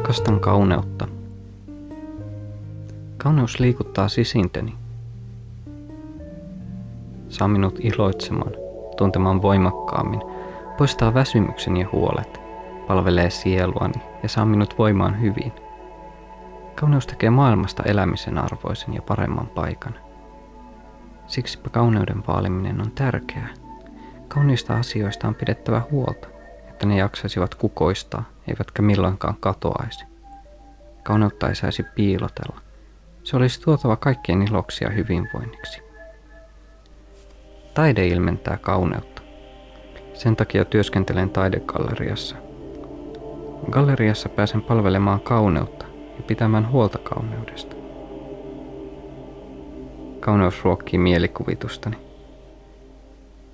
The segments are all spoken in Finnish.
Rakastan kauneutta. Kauneus liikuttaa sisintöni. Saa minut iloitsemaan, tuntemaan voimakkaammin, poistaa väsymyksen ja huolet, palvelee sieluani ja saa minut voimaan hyvin. Kauneus tekee maailmasta elämisen arvoisen ja paremman paikan. Siksipä kauneuden vaaliminen on tärkeää. Kauniista asioista on pidettävä huolta, että ne jaksaisivat kukoistaa, eivätkä milloinkaan katoaisi. Kauneutta ei saisi piilotella. Se olisi tuotava kaikkien iloksi ja hyvinvoinniksi. Taide ilmentää kauneutta. Sen takia työskentelen taidegalleriassa. Galleriassa pääsen palvelemaan kauneutta ja pitämään huolta kauneudesta. Kauneus ruokkii mielikuvitustani.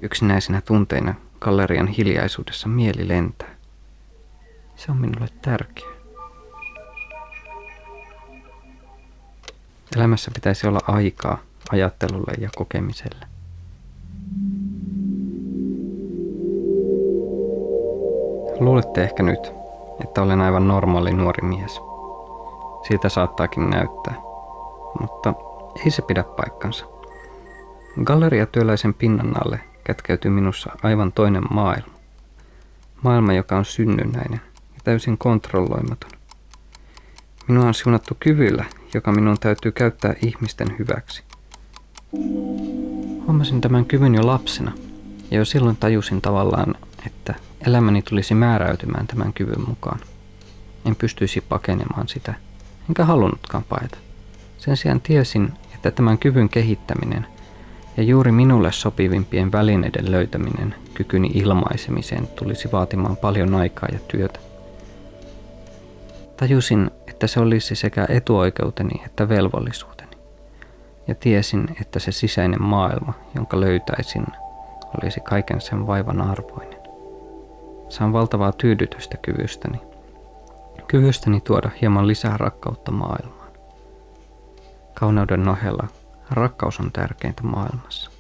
Yksinäisinä tunteina gallerian hiljaisuudessa mieli lentää. Se on minulle tärkeää. Elämässä pitäisi olla aikaa ajattelulle ja kokemiselle. Luulette ehkä nyt, että olen aivan normaali nuori mies. Siitä saattaakin näyttää, mutta ei se pidä paikkansa. Galleriatyöläisen pinnan alle kätkeytyy minussa aivan toinen maailma. Maailma, joka on synnynnäinen ja täysin kontrolloimaton. Minua on siunattu kyvyllä, joka minun täytyy käyttää ihmisten hyväksi. Huomasin tämän kyvyn jo lapsena ja jo silloin tajusin tavallaan, että elämäni tulisi määräytymään tämän kyvyn mukaan. En pystyisi pakenemaan sitä, enkä halunnutkaan paeta. Sen sijaan tiesin, että tämän kyvyn kehittäminen ja juuri minulle sopivimpien välineiden löytäminen kykyni ilmaisemiseen tulisi vaatimaan paljon aikaa ja työtä. Tajusin, että se olisi sekä etuoikeuteni että velvollisuuteni. Ja tiesin, että se sisäinen maailma, jonka löytäisin, olisi kaiken sen vaivan arvoinen. Saan valtavaa tyydytystä kyvystäni. Kyvystäni tuoda hieman lisää rakkautta maailmaan. Kauneuden ohella rakkaus on tärkeintä maailmassa.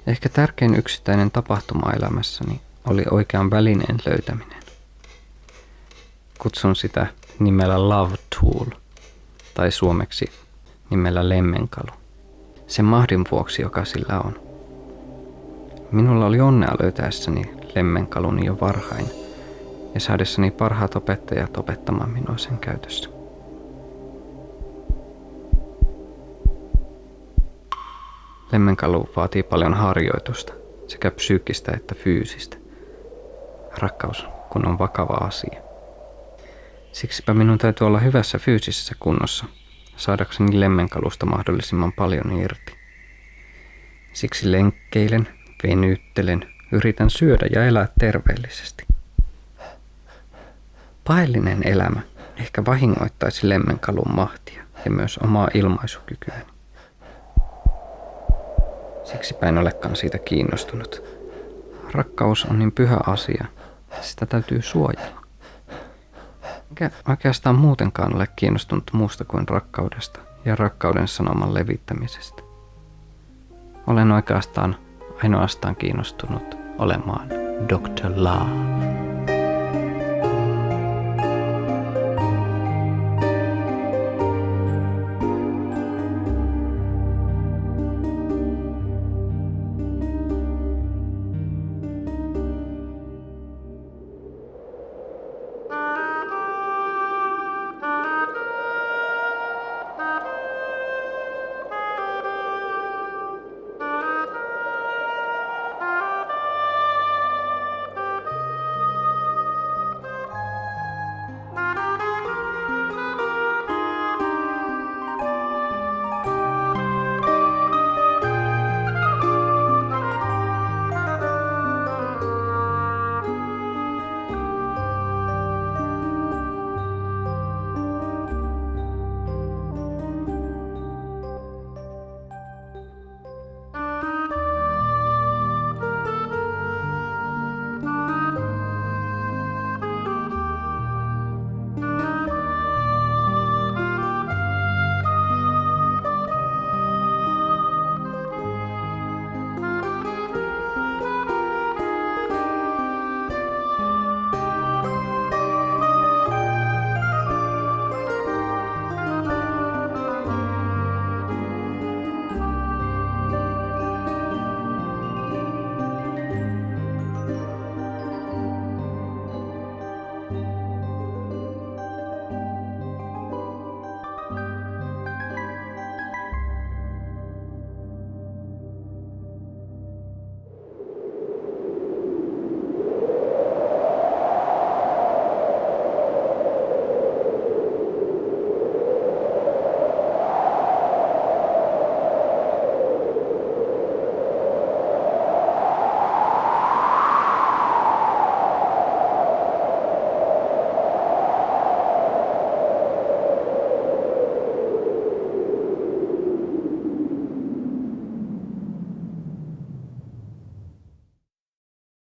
Ehkä tärkein yksittäinen tapahtuma elämässäni oli oikean välineen löytäminen. Kutsun sitä nimellä Love Tool tai suomeksi nimellä lemmenkalu. Sen mahdin vuoksi, joka sillä on. Minulla oli onnea löytäessäni lemmenkaluni jo varhain ja saadessani parhaat opettajat opettamaan minua sen käytössä. Lemmenkalu vaatii paljon harjoitusta, sekä psyykkistä että fyysistä. Rakkaus kun on vakava asia. Siksipä minun täytyy olla hyvässä fyysisessä kunnossa, saadakseni lemmenkalusta mahdollisimman paljon irti. Siksi lenkkeilen, venyttelen, yritän syödä ja elää terveellisesti. Paellinen elämä ehkä vahingoittaisi lemmenkalun mahtia ja myös omaa ilmaisukykyäni. Siksipä en olekaan siitä kiinnostunut. Rakkaus on niin pyhä asia, sitä täytyy suojella. Enkä oikeastaan muutenkaan ole kiinnostunut muusta kuin rakkaudesta ja rakkauden sanoman levittämisestä. Olen oikeastaan ainoastaan kiinnostunut olemaan Dr. Love.